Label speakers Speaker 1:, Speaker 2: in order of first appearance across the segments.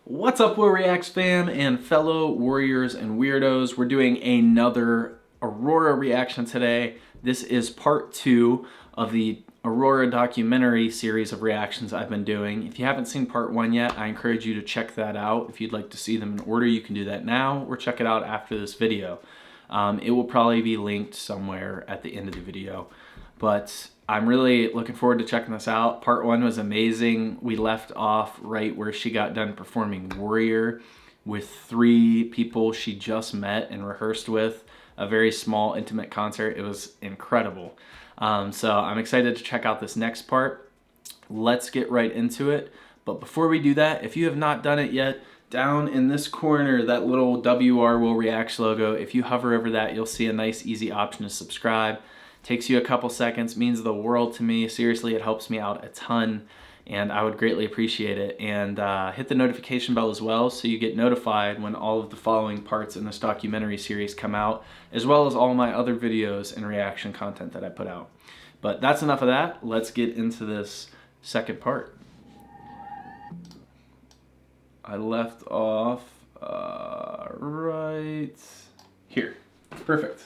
Speaker 1: What's up, Will Reacts fam and fellow warriors and weirdos? We're doing another Aurora reaction today. This is part 2 of the Aurora documentary series of reactions I've been doing. If you haven't seen part 1 yet, I encourage you to check that out. If you'd like to see them in order, you can do that now or check it out after this video. It will probably be linked somewhere at the end of the video. But I'm really looking forward to checking this out. Part 1 was amazing. We left off right where she got done performing Warrior with 3 people she just met and rehearsed with. A very small, intimate concert. It was incredible. So I'm excited to check out this next part. Let's get right into it. But before we do that, if you have not done it yet, down in this corner, that little WR Will Reacts logo, if you hover over that, you'll see a nice, easy option to subscribe. Takes you a couple seconds, means the world to me. Seriously, it helps me out a ton, and I would greatly appreciate it. And hit the notification bell as well so you get notified when all of the following parts in this documentary series come out, as well as all my other videos and reaction content that I put out. But that's enough of that. Let's get into this second part. I left off right here. Perfect.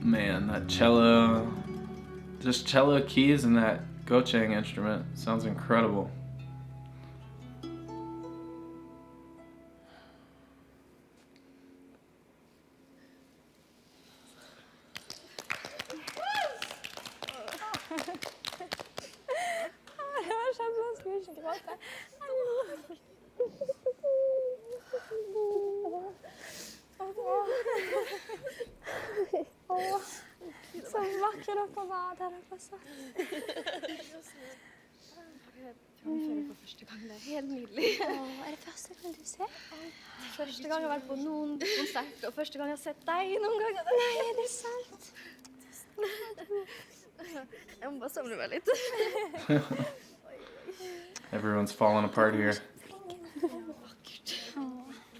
Speaker 1: Man, that cello, just cello keys and that gochang instrument sounds incredible.
Speaker 2: Så vakre dere var der dere satt. Jeg tror jeg for første gang. Det helt nydelig. Det første gang du ser? Første gang jeg har vært på noen konsert, og første gang jeg har sett deg noen ganger. Nei, det sant? Jeg må bare samle meg litt.
Speaker 1: Everyone's falling apart here.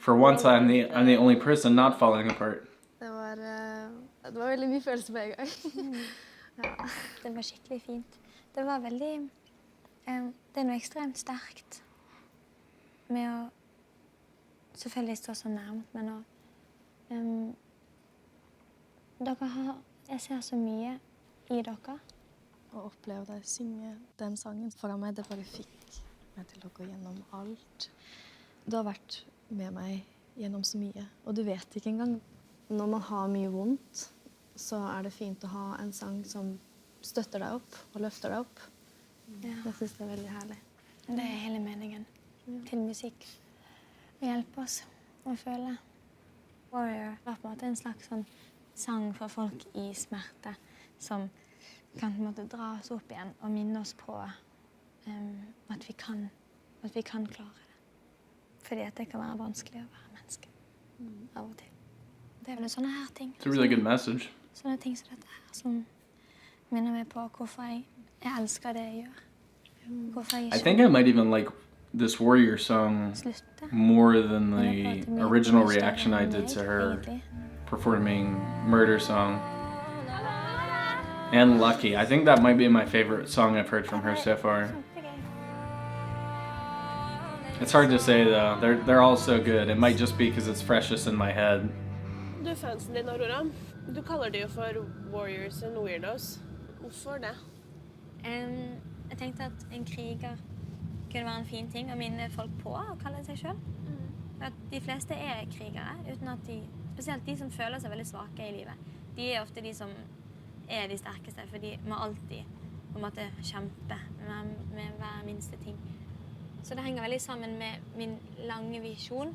Speaker 1: For once, I'm the only person not falling apart.
Speaker 2: Det var veldig mye følelse på en gang. Ja. Det var skikkelig fint. Det var veldig... det er noe ekstremt sterkt med å selvfølgelig stå så nærmt, men å... dere har... Jeg ser så mye i dere.
Speaker 3: Å oppleve deg synge den sangen foran meg, det bare fikk meg til å gå gjennom alt. Du har vært med meg gjennom så mye, og du vet ikke engang. Når man har mye vondt, så det fint å ha en sang som støtter deg opp og løfter deg opp.
Speaker 2: Ja.
Speaker 3: Jeg synes det veldig herlig.
Speaker 2: Det hele meningen til musikk. Å hjelpe oss å føle. Warrior var på en måte en slags sånn sang for folk i smerte, som kan på en måte dra oss opp igjen og minne oss på at vi kan klare det. Fordi at det kan være vanskelig å være menneske av og til. Det vel sånne her ting.
Speaker 1: It's a really good message.
Speaker 2: Sånne ting som dette her, som minner meg på hvorfor jeg elsker det jeg gjør. Hvorfor jeg
Speaker 1: I think I might even like this Warrior song more than the original reaction I did to her performing Murder Song. And Lucky. I think that might be my favorite song I've heard from her so far. It's hard to say though. They're all so good. It might just be because it's freshest in my head.
Speaker 4: Du fansen din, Aurora. Du kaller det jo for warriors and weirdos. Hvorfor det?
Speaker 2: Jeg tenkte at en kriger kunne være en fin ting å minne folk på å kalle seg selv. At de fleste krigere, uten at spesielt de som føler seg veldig svake i livet, de ofte de som de sterkeste, for de må alltid på en måte kjempe med hver minste ting. Så det henger veldig sammen med min lange visjon,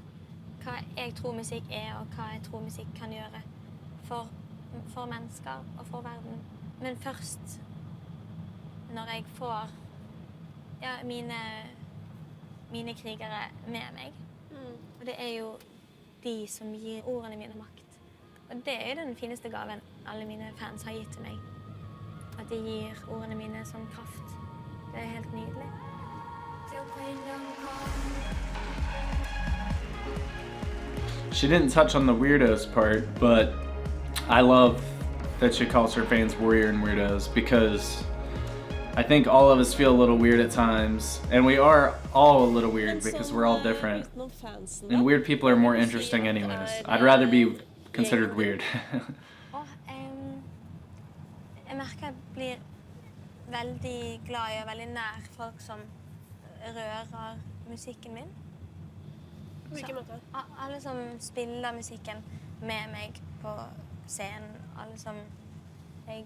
Speaker 2: hva jeg tror musikk og hva jeg tror musikk kan gjøre for mennesker og for verden. Men først når jeg får mine mine krigere med meg. Og det jo de som gir ordene mine makt. Og det jo den fineste gaven alle mine fans har gitt til meg. At de gir ordene mine som kraft. Det helt nydelig.
Speaker 1: She didn't touch on the weirdos part, but I love that she calls her fans warrior and weirdos because I think all of us feel a little weird at times, and we are all a little weird because we're all different. And weird people are more interesting anyways. I'd rather be considered weird.
Speaker 2: Jeg merker at jeg blir veldig glad og veldig nær folk som rører musikken min.
Speaker 4: På hvilken måte?
Speaker 2: Alle som spiller musikken med meg på scenen, alle som jeg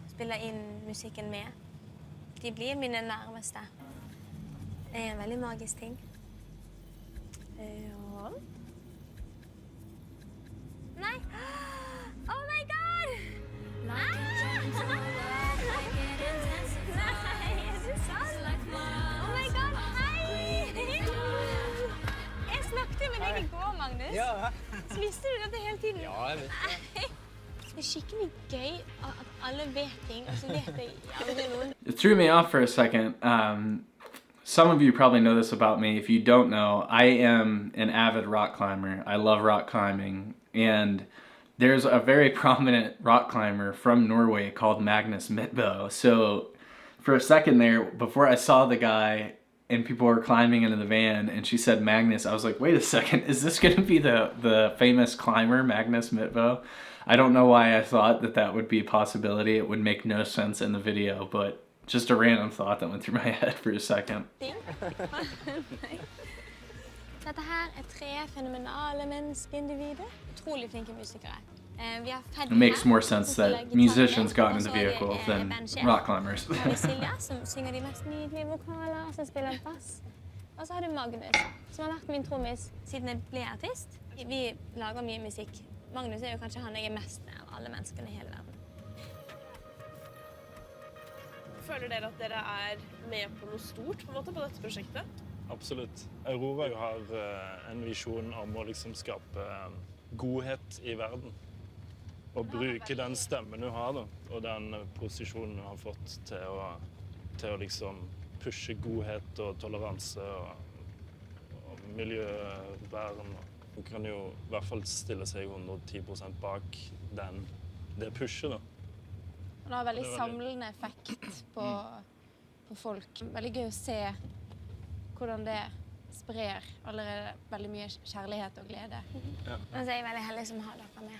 Speaker 2: spiller inn musikken med, de blir mine nærmeste. Det en veldig magisk ting. Ja. Nei! Oh my god! Nei! Oh my god, hei! Jeg snakket med deg I går, Magnus.
Speaker 5: Ja.
Speaker 2: Så visste du dette hele tiden?
Speaker 5: Ja, jeg vet det.
Speaker 2: Det skikkelig gøy at alle vet ting, og så vet jeg aldri noen.
Speaker 1: It threw me off for a second. Some of you probably know this about me. If you don't know, I am an avid rock climber. I love rock climbing. And there's a very prominent rock climber from Norway called Magnus Midtbø. So for a second there, before I saw the guy and people were climbing into the van and she said Magnus, I was like, wait a second, is this going to be the famous climber, Magnus Midtbø? I don't know why I thought that would be a possibility. It would make no sense in the video, but just a random thought that went through my head for a second.
Speaker 2: Dette her tre fenomenale menneskeindivider. Utrolig flinke musikere.
Speaker 1: It makes more sense that musicians got in the vehicle than rock climbers.
Speaker 2: Silja, som synger de mest nydelige vokaler, og som spiller bass. Og så har du Magnus, som har vært min trommis siden jeg ble artist. Vi lager mye musikk. Magnus jo kanskje han jeg mest av alle menneskene I hele verden.
Speaker 4: Føler dere at dere med på noe stort på en måte på dette prosjektet?
Speaker 6: Absolutt. Aurora har en visjon om å liksom skape godhet I verden. Og bruke den stemmen hun har da, og den posisjonen hun har fått til å liksom pushe godhet og toleranse og miljøvern. Hun kan jo I hvert fall stille seg 110% bak det pushet da.
Speaker 7: Det har veldig samlende effekt på folk. Veldig gøy å se hvordan det sprer allerede veldig mye kjærlighet og glede.
Speaker 6: Ja.
Speaker 2: Og så jeg veldig heldig som har dere med.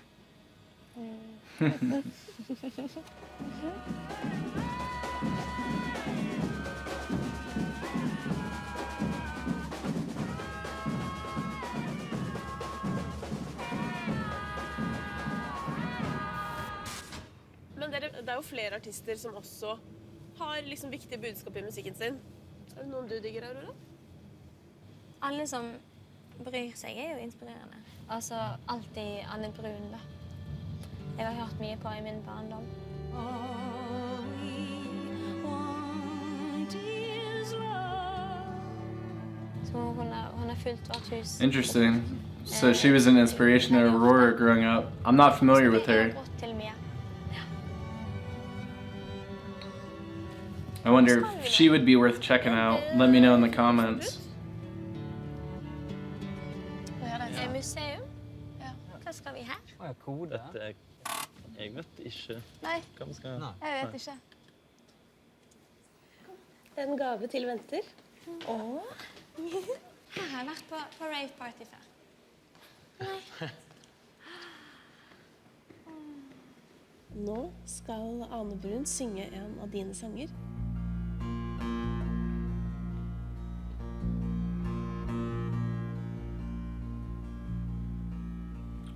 Speaker 4: Men det jo flere artister som også har liksom viktige budskap I musikken sin. Det noen du digger, Aurora?
Speaker 2: Alle som bryr seg jo inspirerende. Altså alltid Anne Brun da. Jeg har hørt mye på I min barndom. Så hun har fulgt vårt hus.
Speaker 1: Interesting. So she was an inspiration to Aurora growing up. I'm not familiar with her. I wonder if she would be worth checking out. Let me know in the comments.
Speaker 2: Museum? Hva skal vi her?
Speaker 5: Kode.
Speaker 6: Jeg vet ikke
Speaker 7: Nei,
Speaker 6: hva vi skal...
Speaker 7: jeg vet ikke.
Speaker 4: En gave til venter.
Speaker 2: Her har jeg vært på rave party før. Nei.
Speaker 4: Nå skal Ane Brun synge en av dine sanger.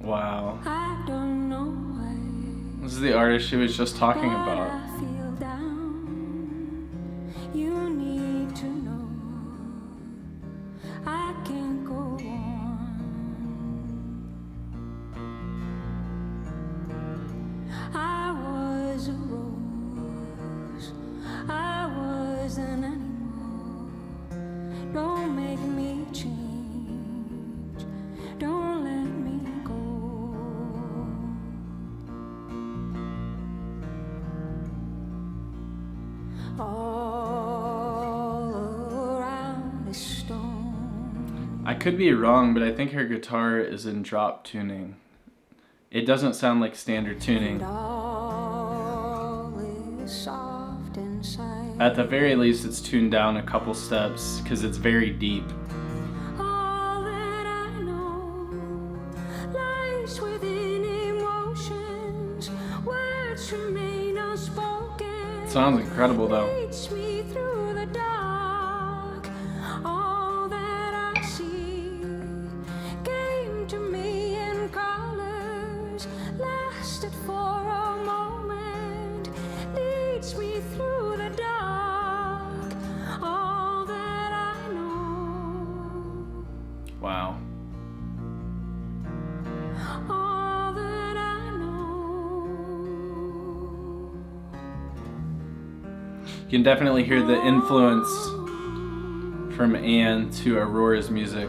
Speaker 1: Wow. This is the artist she was just talking about. I could be wrong, but I think her guitar is in drop tuning. It doesn't sound like standard tuning. At the very least, it's tuned down a couple steps because it's very deep. It sounds incredible though. Wow. You can definitely hear the influence from Anne to Aurora's music.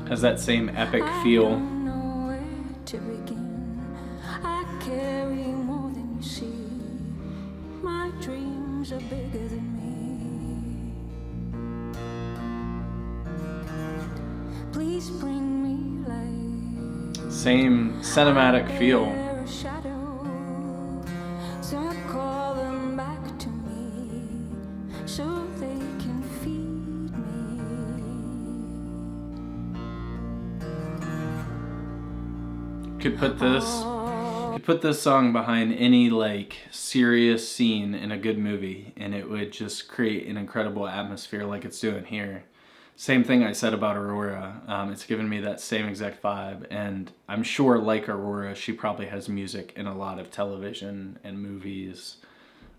Speaker 1: Has that same epic feel. Same cinematic feel. Could put this song behind any like serious scene in a good movie and it would just create an incredible atmosphere like it's doing here. Same thing I said about Aurora. It's given me that same exact vibe, and I'm sure like Aurora she probably has music in a lot of television and movies.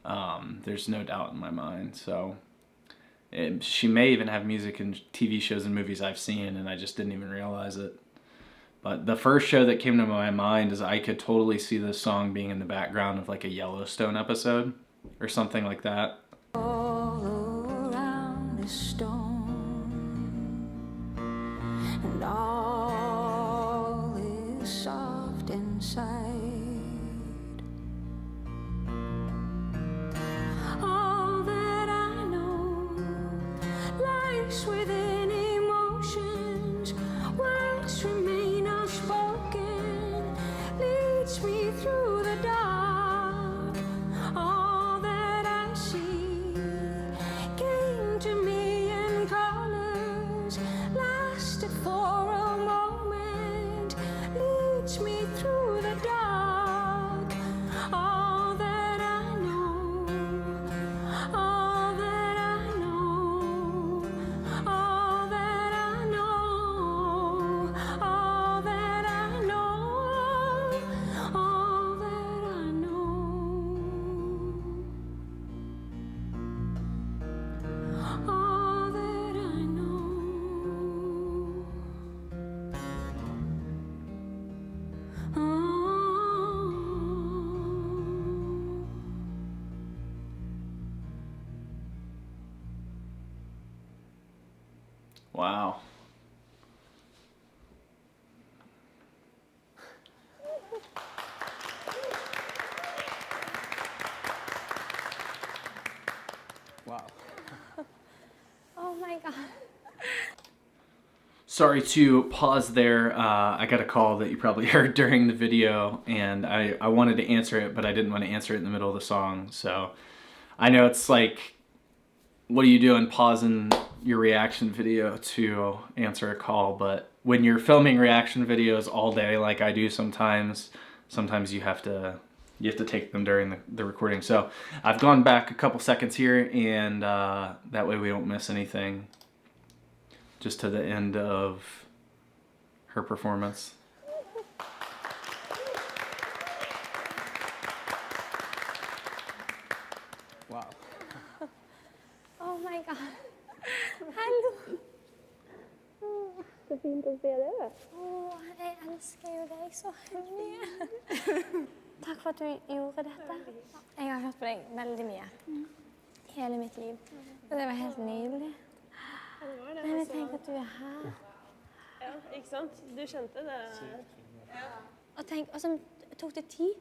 Speaker 1: There's no doubt in my mind. So she may even have music in TV shows and movies I've seen and I just didn't even realize it. But the first show that came to my mind is I could totally see this song being in the background of like a Yellowstone episode or something like that.
Speaker 5: All around the stone, and all is soft inside. All that I know lies within emotions, words remain unspoken, leads me through the dark. All that I see came to me in colors, lasted for a moment, leads me through the dark. All that I know, all that I know, all that I know, all that I know, all that I know, all that I know.
Speaker 1: Wow. Wow.
Speaker 2: Oh my god.
Speaker 1: Sorry to pause there. I got a call that you probably heard during the video, and I wanted to answer it, but I didn't want to answer it in the middle of the song. So I know it's like, what are you doing pausing your reaction video to answer a call? But when you're filming reaction videos all day like I do sometimes you have to take them during the recording. So I've gone back a couple seconds here, and that way we don't miss anything. Just to the end of her performance. Wow.
Speaker 2: Oh my god. Hallo.
Speaker 4: Så fint å se deg.
Speaker 2: Åh, jeg elsker jo deg så mye. Takk for at du gjorde dette. Jeg har hørt på deg veldig mye. Hele mitt liv. Og det var helt nydelig.
Speaker 4: Det var det.
Speaker 2: Men jeg tenker at du er her.
Speaker 4: Ja, ikke sant? Du kjente det.
Speaker 2: Og tenk, og så tok det tid.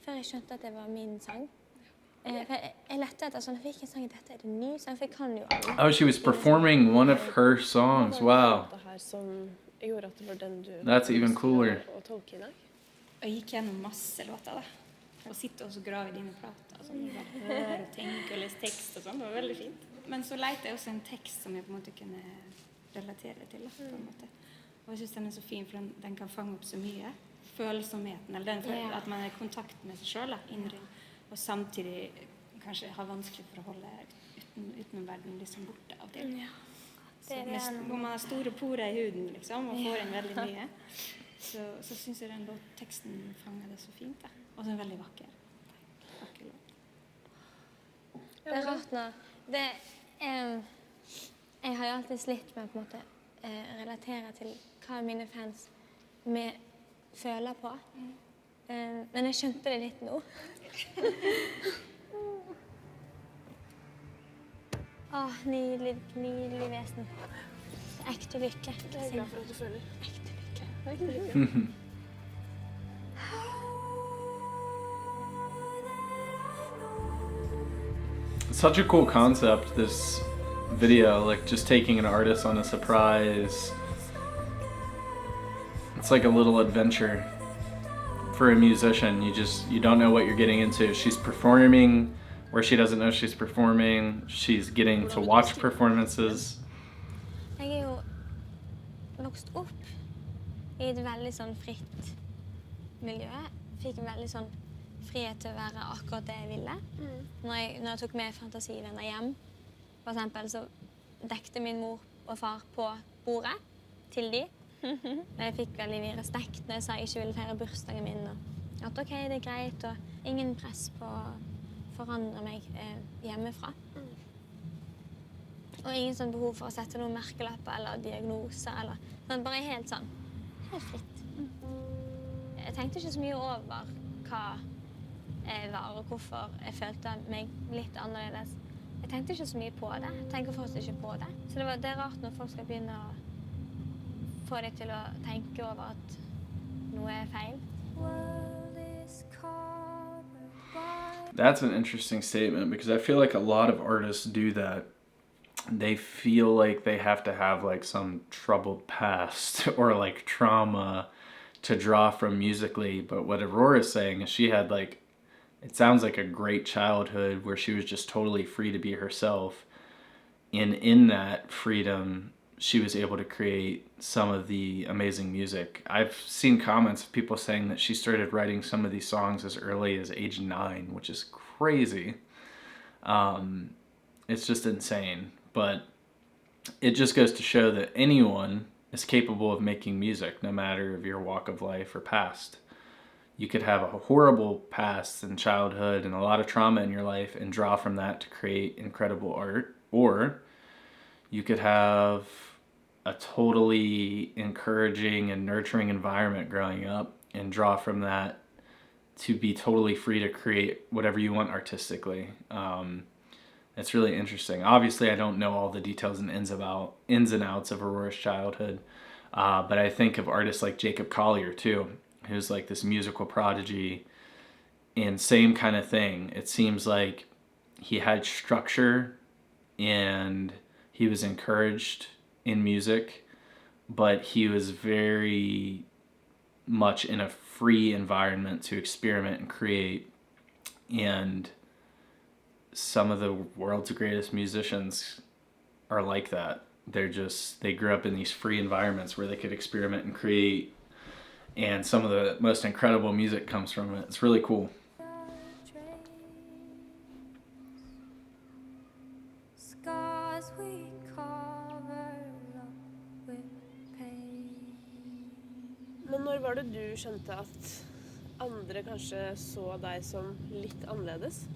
Speaker 2: før jeg skjønte at det var min sang. For jeg lette etter sånn, hvilken sang dette det ny sang, for jeg kan jo alle.
Speaker 1: Oh, she was performing one of her songs. Wow.
Speaker 4: Det her som gjorde at det var den du...
Speaker 1: That's even cooler.
Speaker 4: ...å tolke I dag.
Speaker 8: Og jeg gikk gjennom masse låter da. Og sitte og grave I dine plater og sånn. Og bare høre og tenke og lese tekst og sånn. Det var veldig fint. Men så lette jeg også en tekst som jeg på en måte kunne relatere til, på en måte. Og jeg synes den så fin, for den kan fange opp så mye. Følsomheten, eller at man I kontakt med seg selv, indre. Og samtidig kanskje har vanskelig for å holde utenverden liksom borte av det. Hvor man har store porer I huden, liksom, og får inn veldig mye. Så synes jeg den teksten fanger det så fint, da. Og den veldig vakker. Vakker låt.
Speaker 2: Det rart nå. Jeg har jo alltid slitt med å på en måte relatere til hva mine fans føler på. Men jeg skjønte det litt nå. Nydelig, nydelig vesen. Det ekte lykke.
Speaker 4: Jeg glad for at du føler.
Speaker 2: Ekte lykke.
Speaker 4: Ekte lykke.
Speaker 1: Such a cool concept, this video, like just taking an artist on a surprise. It's like a little adventure for a musician. You don't know what you're getting into. She's performing where she doesn't know she's performing. She's getting to watch performances.
Speaker 2: Jeg jo vokst opp I et veldig sånn fritt miljø. Fikk en veldig sånn frihet til å være akkurat det jeg ville. Når jeg tok med fantasivenner hjem, for eksempel, så dekte min mor og far på bordet til de. Jeg fikk veldig mye respekt når jeg sa jeg ikke ville feire bursdagen min. Og at ok, det greit, og ingen press på å forandre meg hjemmefra. Og ingen sånn behov for å sette noen merkelapper eller diagnoser, eller sånn, bare helt sånn, helt fritt. Jeg tenkte ikke så mye over hva jeg var, og hvorfor jeg følte meg litt annerledes. Jeg tenkte ikke så mye på det. Jeg tenker fortsatt ikke på det. Så det er rart når folk skal begynne å få deg til å tenke over at noe feil.
Speaker 1: That's an interesting statement because I feel like a lot of artists do that. They feel like they have to have like some troubled past or like trauma to draw from musically. But what Aurora's saying is she had like, it sounds like a great childhood where she was just totally free to be herself. And in that freedom, she was able to create some of the amazing music. I've seen comments of people saying that she started writing some of these songs as early as age 9, which is crazy. It's just insane. But it just goes to show that anyone is capable of making music, no matter of your walk of life or past. You could have a horrible past in childhood and a lot of trauma in your life and draw from that to create incredible art. Or you could have a totally encouraging and nurturing environment growing up and draw from that to be totally free to create whatever you want artistically. It's really interesting. Obviously, I don't know all the details and ins and outs of Aurora's childhood, but I think of artists like Jacob Collier too, who's like this musical prodigy, and same kind of thing. It seems like he had structure and he was encouraged in music, but he was very much in a free environment to experiment and create. And some of the world's greatest musicians are like that. They grew up in these free environments where they could experiment and create, and some of the most incredible music comes from it. It's really cool.
Speaker 4: Men når var det du skjønte at andre kanskje så deg som litt annerledes?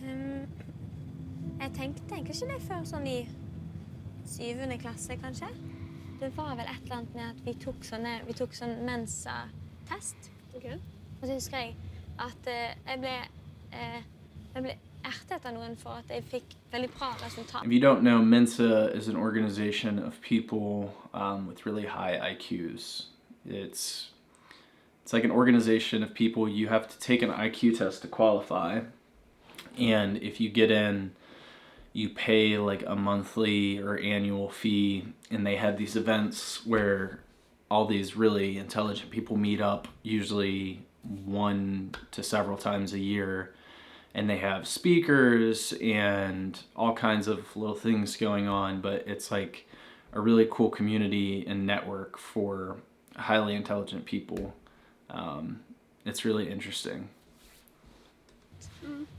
Speaker 2: Jeg tenkte ikke det før sånn I 7. klasse, kanskje. Det var vel et eller annet med at vi tok sånn Mensa-test.
Speaker 4: Okay.
Speaker 2: Og så husker jeg at jeg ble ertet av noen for at jeg fikk veldig bra resultat.
Speaker 1: If you don't know, Mensa is an organization of people with really high IQs. It's like an organization of people. You have to take an IQ test to qualify. And if you get in, you pay like a monthly or annual fee. And they had these events where all these really intelligent people meet up, usually 1 to several times a year. And they have speakers and all kinds of little things going on. But it's like a really cool community and network for highly intelligent people. It's really interesting.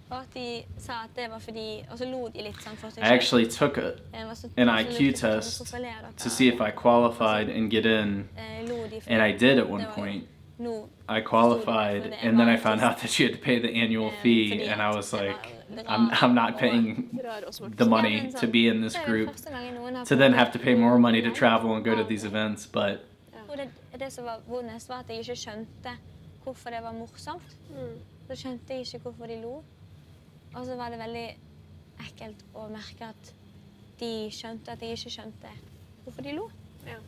Speaker 2: Og at de sa at det var fordi, og så lo de litt sånn for seg
Speaker 1: I actually took an IQ
Speaker 2: så
Speaker 1: test
Speaker 2: hvorfor ler dere?
Speaker 1: to see if I qualified and get in,
Speaker 2: Lo de fordi
Speaker 1: and I did at one
Speaker 2: det var jo
Speaker 1: point.
Speaker 2: nå
Speaker 1: I qualified, and then I found out that you had to pay the annual fee, and I was like, I'm not paying the money to be in this group, to then have to pay more money to travel and go to these events, but...
Speaker 2: Og det som var vondest var at jeg ikke skjønte hvorfor det var morsomt. Så skjønte jeg ikke hvorfor de lo. Og så var det veldig ekkelt å merke at de skjønte at jeg ikke skjønte hvorfor de lo.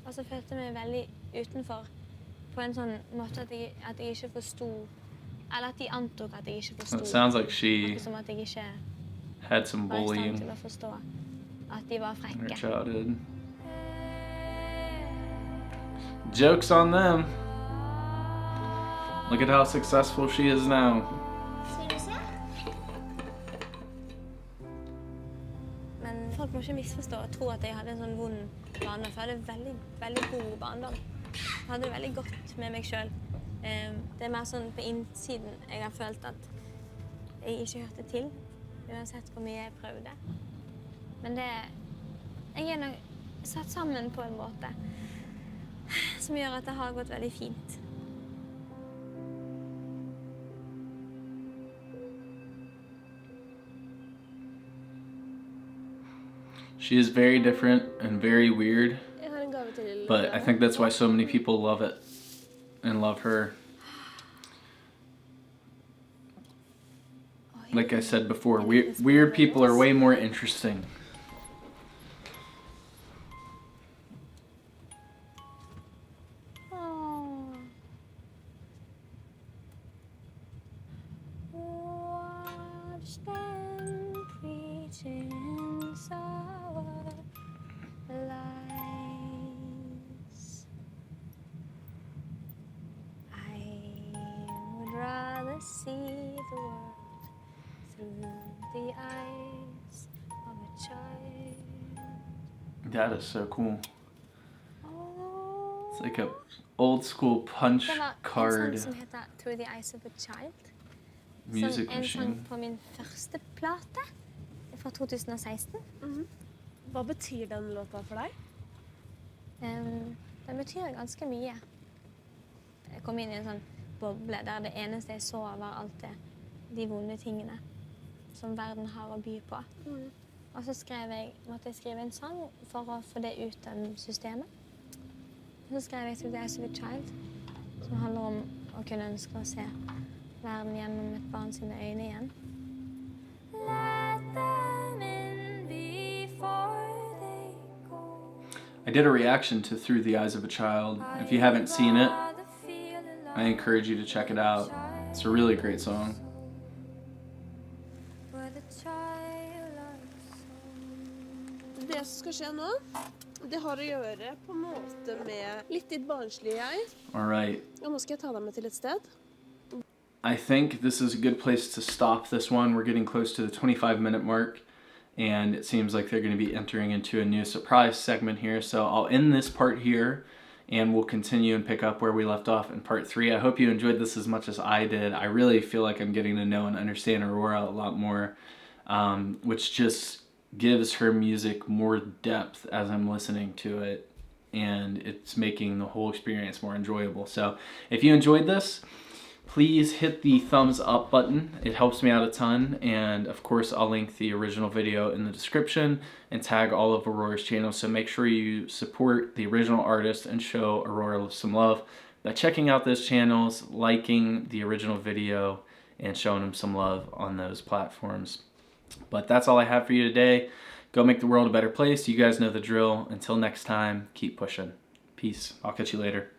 Speaker 2: Og så følte jeg meg veldig utenfor på en sånn måte at jeg ikke forstod, eller at de antok at jeg ikke forstod.
Speaker 1: It sounds like she
Speaker 2: Akkurat som at jeg ikke
Speaker 1: had some
Speaker 2: var i stand
Speaker 1: bullying
Speaker 2: til å forstå at de var
Speaker 1: in her
Speaker 2: frekke.
Speaker 1: childhood. Joke's on them. Look at how successful she is now.
Speaker 2: Men folk må ikke misforstå og tro at jeg hadde en sånn vond barndom, for jeg hadde veldig, veldig god barndom. Jeg hadde det veldig godt med meg selv. Det er mer sånn på innsiden jeg har følt at jeg ikke hørte til, uansett hvor mye jeg prøvde. Men jeg er nok satt sammen på en måte som gjør at det har gått veldig fint.
Speaker 1: She is very different and very weird,
Speaker 4: Jeg har en gave til.
Speaker 1: but I think that's why so many people love it and love her. Like I said before, weird people are way more interesting.
Speaker 2: Watch them preaching sour lies. I would rather see the world through the eyes of a child.
Speaker 1: That is so cool. It's like a old school punch
Speaker 2: Det var
Speaker 1: card
Speaker 2: en sang som heter Through the Eyes of a Child.
Speaker 1: music
Speaker 2: Som en sang
Speaker 1: machine.
Speaker 2: på min første plate fra 2016.
Speaker 4: Hva betyr den låta for deg?
Speaker 2: Den betyr ganske mye. Jeg kom inn i en sånn boble der det eneste jeg så var alt det, de vonde tingene som verden har å by på. Og så måtte jeg skrive en sang for å få det ut av systemet. Og så skrev jeg Through the Eyes of a Child, som handler om å kunne ønske å se verden gjennom et barn sine øyne igjen. Let them in before they go.
Speaker 1: I did a reaction to Through the Eyes of a Child. If you haven't seen it, I encourage you to check it out. It's a really great song.
Speaker 4: Det som skal skje nå, det har å gjøre på en måte med litt ditt barnslige jeg.
Speaker 1: All right.
Speaker 4: Og nå skal jeg ta deg med til et sted.
Speaker 1: I think this is a good place to stop this one. We're getting close to the 25-minute mark, and it seems like they're going to be entering into a new surprise segment here. So I'll end this part here, and we'll continue and pick up where we left off in part 3. I hope you enjoyed this as much as I did. I really feel like I'm getting to know and understand Aurora a lot more, which just gives her music more depth as I'm listening to it, and it's making the whole experience more enjoyable. So if you enjoyed this, please hit the thumbs up button. It helps me out a ton, and of course I'll link the original video in the description and tag all of Aurora's channels, so make sure you support the original artist and show Aurora some love by checking out those channels, liking the original video, and showing them some love on those platforms. But that's all I have for you today. Go make the world a better place. You guys know the drill. Until next time, keep pushing. Peace. I'll catch you later.